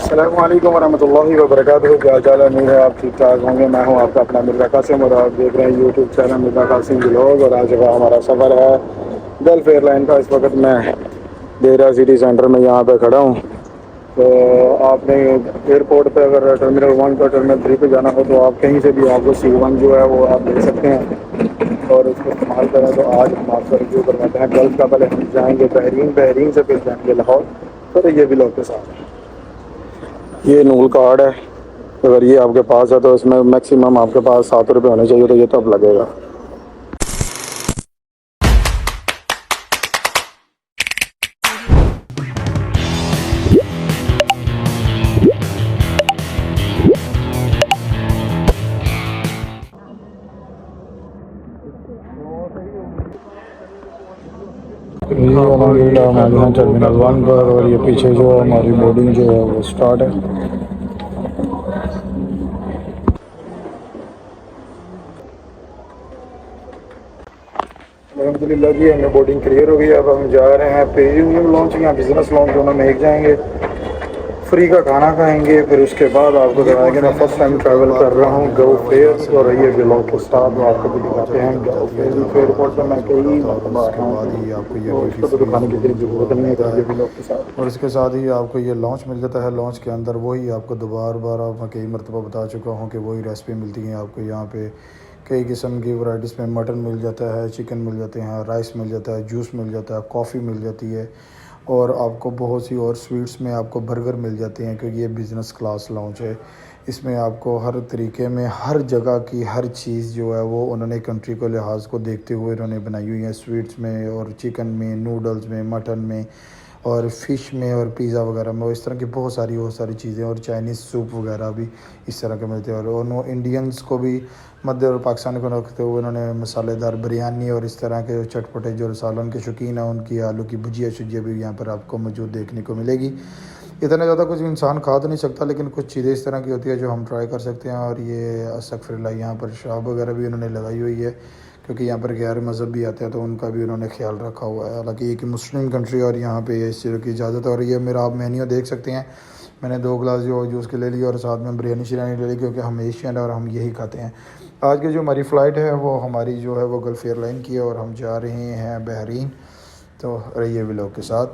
अस्सलामुअलैकुम वरहमतुल्लाहि वबरकातुहू। क्या हाल है? उम्मीद है आप ठीक ठाक होंगे। मैं हूं आपका अपना मिर्ज़ा कासिम और आप देख रहे हैं YouTube channel Mirza Qasim vlog. और आज का हमारा सफ़र है गल्फ़ एयरलाइन का। इस वक्त मैं देरा सिटी सेंटर में यहाँ पे खड़ा हूँ। तो आपने एयरपोर्ट पे अगर टर्मिनल 1 का टर्मिनल 3 पे जाना हो तो आप कहीं से भी आपको C1 जो है वो आप ले सकते हैं और उसको इस्तेमाल करें। तो आज हम आपका रिव्यू करवाते हैं गल्फ़ का। पहले हम जाएँगे बहरीन, बहरीन से फिर जाएँगे लाहौर। तो ये व्लॉग के साथ ये नूल कार्ड है। अगर ये आपके पास है तो इसमें मैक्सिमम आपके पास ₹7 होने चाहिए, तो ये तब लगेगा। ये अलहमदिल्ला हमारे यहाँ टर्मिनल 1 पर, और ये पीछे जो हमारी बोर्डिंग जो है वो स्टार्ट है। अलहमदिल्ला जी हमें बोर्डिंग क्लियर हो गई। अब हम जा रहे हैं प्रीमियम लॉन्च या बिज़नेस लॉन्च, दोनों में एक जाएंगे। फ्री का खाना खाएंगे, फिर उसके बाद आपको बताएंगे। मैं फर्स्ट टाइम ट्रैवल कर रहा हूँ गल्फ़ एयर, और ये व्लॉग के साथ वो आपको भी दिखाते हैं। गल्फ़ एयरपोर्ट पर मैं कई मरतबा आया हूँ, तो इसको तो दिखाने की इतनी ज़रूरत नहीं है। तो ये व्लॉग के साथ, और इसके साथ ही आपको ये लॉन्च मिल जाता है। लॉन्च के अंदर वही आपको दोबारा बार मैं कई मरतबा बता चुका हूँ कि वही रेसिपी मिलती हैं आपको यहाँ पे। कई किस्म की वैराइटीज़ में मटन मिल जाता है, चिकन मिल जाते हैं, राइस मिल जाता है, जूस मिल जाता है, कॉफ़ी मिल जाती है, और आपको बहुत सी और स्वीट्स में आपको बर्गर मिल जाते हैं, क्योंकि ये बिज़नेस क्लास लॉन्च है। इसमें आपको हर तरीके में हर जगह की हर चीज़ जो है वो उन्होंने कंट्री को लिहाज को देखते हुए उन्होंने बनाई हुई है। स्वीट्स में और चिकन में, नूडल्स में, मटन में, और फ़िश में, और पिज़्ज़ा वगैरह में, और इस तरह की बहुत सारी चीज़ें, और चाइनीज़ सूप वगैरह भी इस तरह के मिलते हैं। और उन्होंने इंडियंस को भी मध्य और पाकिस्तान को रखते हुए उन्होंने मसालेदार बिरयानी और इस तरह के चटपटे जो सालन के शौकीन हैं उनकी आलू की भुजिया शुजिया भी यहाँ पर आपको मौजूद देखने को मिलेगी। इतना ज़्यादा कुछ इंसान खा तो नहीं सकता, लेकिन कुछ चीज़ें इस तरह की होती है जो हम ट्राई कर सकते हैं। और ये अस्तगफिरुल्लाह यहाँ पर शराब वगैरह भी उन्होंने लगाई हुई है, क्योंकि यहाँ पर गैर मज़हब भी आते हैं तो उनका भी उन्होंने ख्याल रखा हुआ है। हालांकि एक मुस्लिम कंट्री और यहाँ पे इस चीज़ की इजाज़त है। और ये मेरा आप मेन्यू देख सकते हैं। मैंने 2 गिलास जो जूस के ले लिए और साथ में बिरयानी शिरयानी ले ली, क्योंकि हम एशियन है और हम यही खाते हैं। आज की जो हमारी फ़्लाइट है वो हमारी जो है वो गल्फ़ एयरलाइन की है, और हम जा रहे हैं बहरीन। तो रहिए व्लॉग के साथ।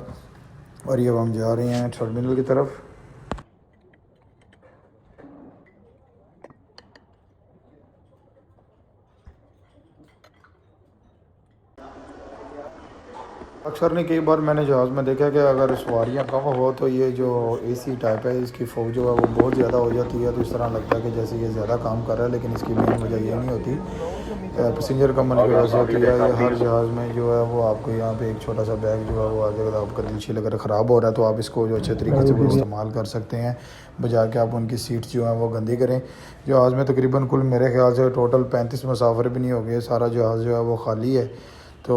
और ये अब हम जा रहे हैं टर्मिनल की तरफ। अक्सर नहीं, कई बार मैंने जहाज़ में देखा कि अगर सवारियाँ कम हो तो ये जो एसी टाइप है इसकी फ़ोग जो है वो बहुत ज़्यादा हो जाती है। तो इस तरह लगता है कि जैसे ये ज़्यादा काम कर रहा है, लेकिन इसकी मेन वजह ये नहीं होती। पैसेंजर कम होने की वजह से होती है। ये हर जहाज़ में जो है वो आपको यहाँ पे एक छोटा सा बैग जो है वो आ जाएगा। आपका दिलशील अगर ख़राब हो रहा है तो आप इसको जो अच्छे तरीके से वो इस्तेमाल कर सकते हैं, बजा के आप उनकी सीट्स जो हैं वो गंदी करें। जहाज़ में तकरीबन कुल मेरे ख्याल से टोटल 35 मुसाफिर भी नहीं हो गए। सारा जहाज़ जो है वो खाली है। तो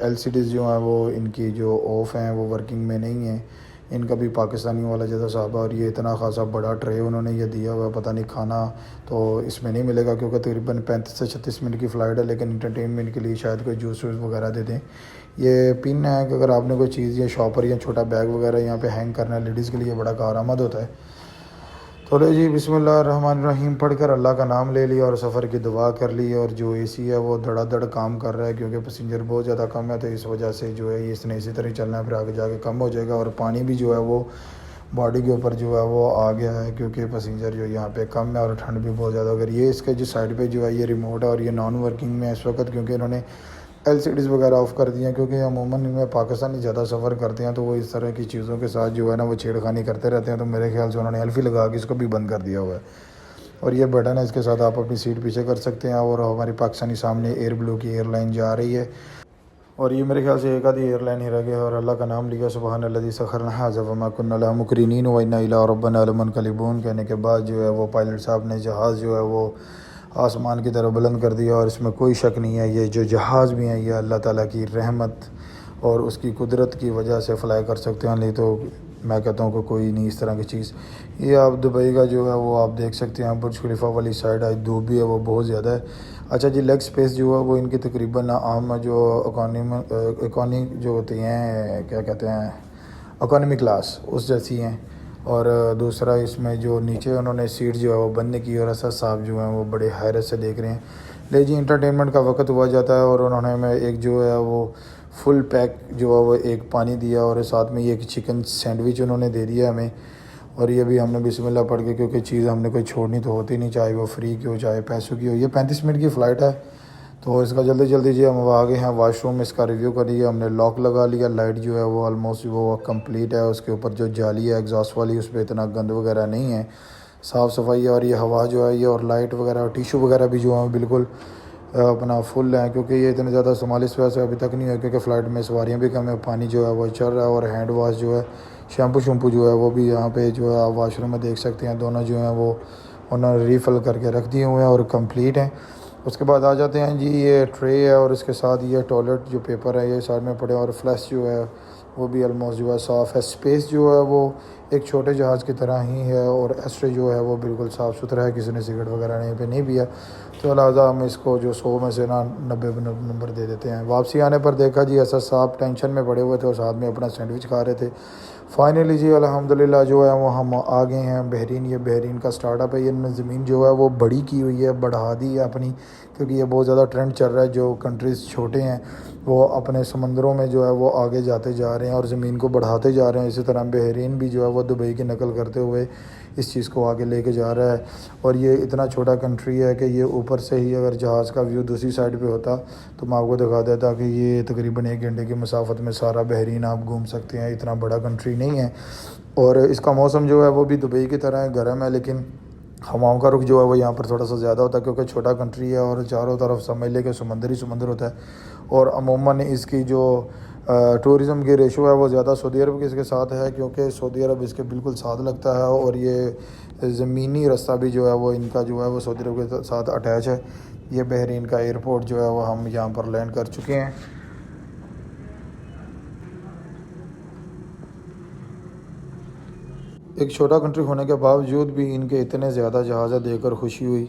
एलसीडीज़ जो हैं वो इनकी जो ऑफ़ हैं, वो वर्किंग में नहीं है। इनका भी पाकिस्तानी वाला जैसा साहब है। और ये इतना खासा बड़ा ट्रे उन्होंने ये दिया हुआ है, पता नहीं खाना तो इसमें नहीं मिलेगा, क्योंकि तकरीबन 35 से 36 मिनट की फ़्लाइट है। लेकिन इंटरटेनमेंट के लिए शायद कोई जूस वूस वगैरह दे दें। ये पिन है कि अगर आपने कोई चीज़ या शॉपर या छोटा बैग वगैरह यहाँ पे हैंग करना है, लेडीज़ के लिए बड़ा कारआमद होता है। थोड़े जी बिस्मिल्लाहिर्रहमानिर्रहीम पढ़कर अल्लाह का नाम ले लिया और सफ़र की दुआ कर ली। और जो एसी है वो धड़ाधड़ काम कर रहा है, क्योंकि पैसेंजर बहुत ज़्यादा कम है। तो इस वजह से जो है इसने इसी तरह चलना है, फिर आगे जाके कम हो जाएगा। और पानी भी जो है वो बॉडी के ऊपर जो है वो आ गया है, क्योंकि पैसेंजर जो यहाँ पे कम है और ठंड भी बहुत ज़्यादा। अगर ये इसके जो साइड पे जो है ये रिमोट है और ये नॉन वर्किंग में है इस वक्त, क्योंकि इन्होंने एलसीडीज़ वगैरह ऑफ़ कर दी हैं। क्योंकि अमूमन इनमें पाकिस्तानी ज़्यादा सफ़र करते हैं, तो वो इस तरह की चीज़ों के साथ जो है ना वो छेड़खानी करते रहते हैं। तो मेरे ख्याल से उन्होंने एल्फ़ी लगा के इसको भी बंद कर दिया हुआ है। और ये बटन है, इसके साथ आप अपनी सीट पीछे कर सकते हैं। और हमारी पाकिस्तानी सामने एयर ब्लू की एयरलाइन जा रही है। और ये मेरे ख्याल से एक आधी एयरलाइन ही रह गया। और अल्लाह का नाम लिया, सुबहानल्लज़ी सख़रना हाज़ा वमा कुन्ना लहू मुक़रिनीन व इन्ना इला रब्बिना लमुनक़लिबून कहने के बाद जो है वो पायलट साहब ने जहाज़ जो है वो आसमान की तरफ बुलंद कर दिया। और इसमें कोई शक नहीं है, ये जो जहाज़ भी हैं ये अल्लाह ताला की रहमत और उसकी कुदरत की वजह से फ़्लाई कर सकते हैं। नहीं तो मैं कहता हूँ कि कोई नहीं इस तरह की चीज़। ये आप दुबई का जो है वो आप देख सकते हैं, बुर्ज खलीफा वाली साइड आज धूप भी है वो बहुत ज़्यादा है। अच्छा जी, लेग स्पेस जो है वो इनकी तकरीबन आम जो इकॉनी जो होती हैं क्या कहते हैं इकॉनमी क्लास उस जैसी हैं। और दूसरा इसमें जो नीचे उन्होंने सीट जो है वो बंद की और असद साहब जो हैं वो बड़े हैरत से देख रहे हैं। ले जी इंटरटेनमेंट का वक्त हुआ जाता है और उन्होंने हमें एक जो है वो फुल पैक जो है वो एक पानी दिया और साथ में ये एक चिकन सैंडविच उन्होंने दे दिया हमें। और ये भी हमने बिस्मिल्लाह पढ़ के, क्योंकि चीज़ हमने कोई छोड़नी तो होती नहीं, चाहे वो फ्री की हो चाहे पैसों की हो। ये 35 मिनट की फ़्लाइट है तो इसका जल्दी जल्दी जी हम आ गए हैं वॉशरूम, इसका रिव्यू करिए। हमने लॉक लगा लिया, लाइट जो है वो ऑलमोस्ट वो कंप्लीट है, उसके ऊपर जो जाली है एग्जॉस्ट वाली उस पर इतना गंद वगैरह नहीं है, साफ़ सफाई है। और ये हवा जो है ये और लाइट वगैरह और टिशू वगैरह भी जो है बिल्कुल अपना फुल है, क्योंकि ये इतने ज़्यादा इस्तेमाल इस वजह से अभी तक नहीं है क्योंकि फ़्लाइट में सवारियाँ भी कम है, पानी जो है वो चल रहा है। और हैंड वाश जो है शैम्पू शैम्पू जो है वो भी यहाँ पे जो है आप वाशरूम में देख सकते हैं, दोनों जो हैं वो उन्होंने रीफ़िल करके रख दिए हुए हैं और कंप्लीट हैं। उसके बाद आ जाते हैं जी, ये ट्रे है और इसके साथ ये टॉयलेट जो पेपर है ये साइड में पड़े और फ्लश जो है वो भी ऑलमोस्ट जो है साफ़ है। स्पेस जो है वो एक छोटे जहाज़ की तरह ही है और एस्ट्रे जो है वो बिल्कुल साफ़ सुथरा है, किसी ने सिगरेट वगैरह नहीं पे नहीं भी है, तो लिहाजा हम इसको जो 100 में से ना 90 नंबर दे देते हैं। वापसी आने पर देखा जी ऐसा साहब टेंशन में पड़े हुए थे और साथ में अपना सैंडविच खा रहे थे। फाइनली जी अल्हम्दुलिल्लाह जो है वो हम आ गए हैं बहरीन। ये बहरीन का स्टार्टअप है, ये ज़मीन जो है वो बड़ी की हुई है, बढ़ा दी है अपनी, क्योंकि ये बहुत ज़्यादा ट्रेंड चल रहा है। जो कंट्रीज़ छोटे हैं वो अपने समंदरों में जो है वो आगे जाते जा रहे हैं और ज़मीन को बढ़ाते जा रहे हैं। इसी तरह बहरीन भी जो है वो दुबई की नकल करते हुए इस चीज़ को आगे लेके जा रहा है। और ये इतना छोटा कंट्री है कि ये ऊपर से ही अगर जहाज़ का व्यू दूसरी साइड पे होता तो मैं आपको दिखा देता कि ये तकरीबन 1 घंटे की मसाफत में सारा बहरीन आप घूम सकते हैं। इतना बड़ा कंट्री नहीं है और इसका मौसम जो है वो भी दुबई की तरह गर्म है, लेकिन हवाओं का रुख जो है वो यहाँ पर थोड़ा सा ज़्यादा होता है क्योंकि छोटा कंट्री है और चारों तरफ समझ ले कि समंदर ही समंदर होता है। और अमूमन इसकी जो टूरिज़म की रेशो है वो ज़्यादा सऊदी अरब के इसके साथ है, क्योंकि सऊदी अरब इसके बिल्कुल साथ लगता है और ये ज़मीनी रास्ता भी जो है वो इनका जो है वो सऊदी अरब के साथ अटैच है। ये बहरीन का एयरपोर्ट जो है वो हम यहाँ पर लैंड कर चुके हैं। एक छोटा कंट्री होने के बावजूद भी इनके इतने ज़्यादा जहाज़ देखकर खुशी हुई।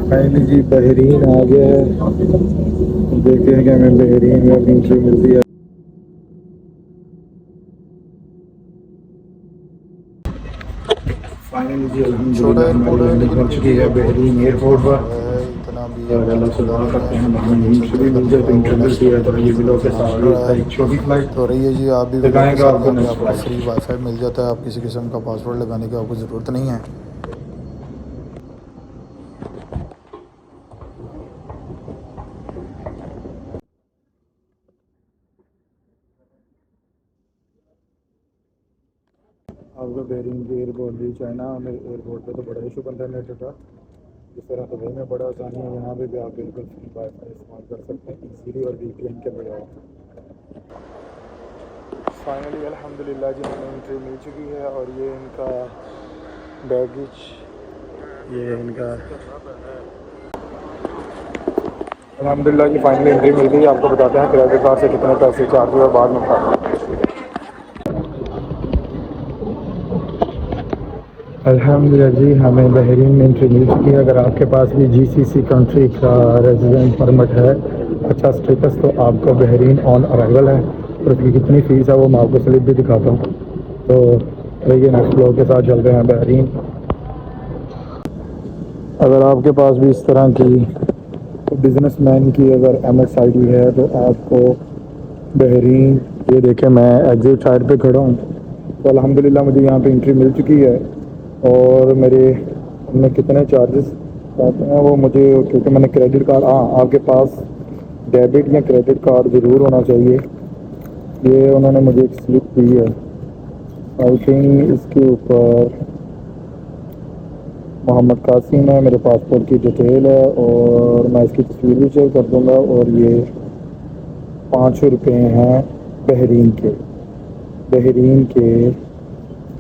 फाइनली जी बहरीन आ गया है, देखते हैं कि हमें बहरीन में एंट्री मिलती है। फाइनली जी छोटा अल्हम्दुलिल्लाह एयरपोर्ट हमारी है लैंडिंग लेकिन हो फिर चुकी भी है बहरीन एयरपोर्ट पर इतना भी और अल्लाह से दुआ नहीं करते है। हैं हमारे हमें नीचे नींद भी भी मिल जाए तो इंटरव्यू दिया तो ये वीडियो के साथ ही इसका एक छोटी फ्लाइट तो रही है जी, आप भी वीडियो के दिखाएंगे साथ आपको यहाँ पे नेक्स्ट आपको फ्लाइट। फ्री वाईफाई मिल जाता है, आप किसी किस्म का पासवर्ड लगाने की आपको ज़रूरत नहीं है। आपका बहरीन के एयरपोर्ट भी चाइना में एयरपोर्ट पे तो बड़ा इशू बनता है नेट का, इस तरह दुबई में बड़ा आसानी है, यहाँ पे भी आप बिल्कुल फ्री वाईफाई इस्तेमाल कर सकते हैं इजीली और वीपीएन के बगैर। फाइनली अल्हम्दुलिल्लाह जी हमें एंट्री मिल चुकी है और ये इनका बैगेज, ये इनका अल्हम्दुलिल्लाह जी फाइनली एंट्री मिल गई। आपको बताते हैं क्रेडिट कार्ड से कितने पैसे चार्ज हुए बाद में बताते हैं। अल्हम्दुलिल्लाह जी हमें बहरीन में एंट्री मिल चुकी है। अगर आपके पास भी जीसीसी कंट्री का रेजिडेंट परमिट है, अच्छा स्टेटस, तो आपको बहरीन ऑन अराइवल है और उसकी कितनी फ़ीस है वो मैं आपको स्लिप भी दिखाता हूँ। तो ये नेक्स्ट फ्लोर के साथ चल रहे हैं बहरीन। अगर आपके पास भी इस तरह की बिजनेसमैन की अगर एमएस आईडी है तो आपको बहरीन, ये देखें मैं एग्जिट साइड पे खड़ा हूँ, तो अल्हम्दुलिल्लाह मुझे यहाँ पे एंट्री मिल चुकी है और मेरे उनमें कितने चार्जेस आते हैं वो मुझे, क्योंकि मैंने क्रेडिट कार्ड, हाँ आपके पास डेबिट या क्रेडिट कार्ड ज़रूर होना चाहिए। ये उन्होंने मुझे एक स्लिप दी है, आई थिंक इसके ऊपर मोहम्मद कासिम है, मेरे पासपोर्ट की डिटेल है और मैं इसकी तस्वीर भी शेयर कर दूँगा। और ये 500 रुपये हैं बहरीन के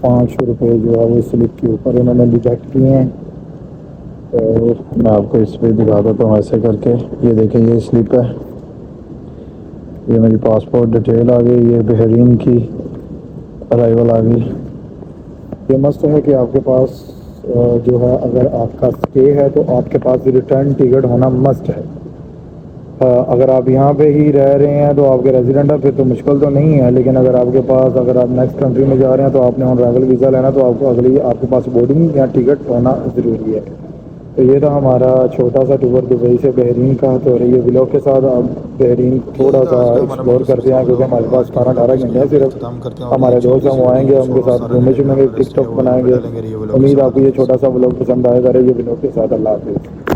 500 रुपये जो है वो स्लिप के ऊपर इन्होंने डिडक्ट किए हैं। तो मैं आपको इस पर दिखा देता हूँ ऐसे करके, ये देखें ये स्लिप है, ये मेरी पासपोर्ट डिटेल आ गई, ये बहरीन की अराइवल आ गई। ये मस्ट है कि आपके पास जो है अगर आपका स्टे है तो आपके पास रिटर्न टिकट होना मस्ट है। अगर आप यहाँ पे ही रह रहे हैं तो आपके रेजिडेंट हैं फिर तो मुश्किल तो नहीं है, लेकिन अगर आपके पास अगर आप नेक्स्ट कंट्री में जा रहे हैं तो आपने ऑन अराइवल वीज़ा लेना तो आपको अगली आपके पास बोर्डिंग या टिकट होना ज़रूरी है। तो ये था हमारा छोटा सा टूर दुबई से बहरीन का। तो ये व्लॉग के साथ अब बहरीन यही थोड़ा था सा आज का हमारा एक्सप्लोर करते हैं, मुख्तसर क्योंकि व्लॉग। हमारे आज पास के व्लॉग 12-18 को घंटे यहीं हैं पे सिर्फ। अख्ताम करते हैं, और ये हमारे दोस्त छोटी हम सी वो आएंगे, वीडियो उनके 100 साथ सारा घूमे रिलेटेड शूमेंगे, अगर इसलिए टिकटॉक वो भी बनाएंगे। डालेंगे। ये व्लॉग के उम्मीद साथ आपको ये अल्लाह हाफ़िज़। छोटा सा व्लॉग पसंद आएगा। ये व्लॉग के साथ अल्लाह हाफिज़।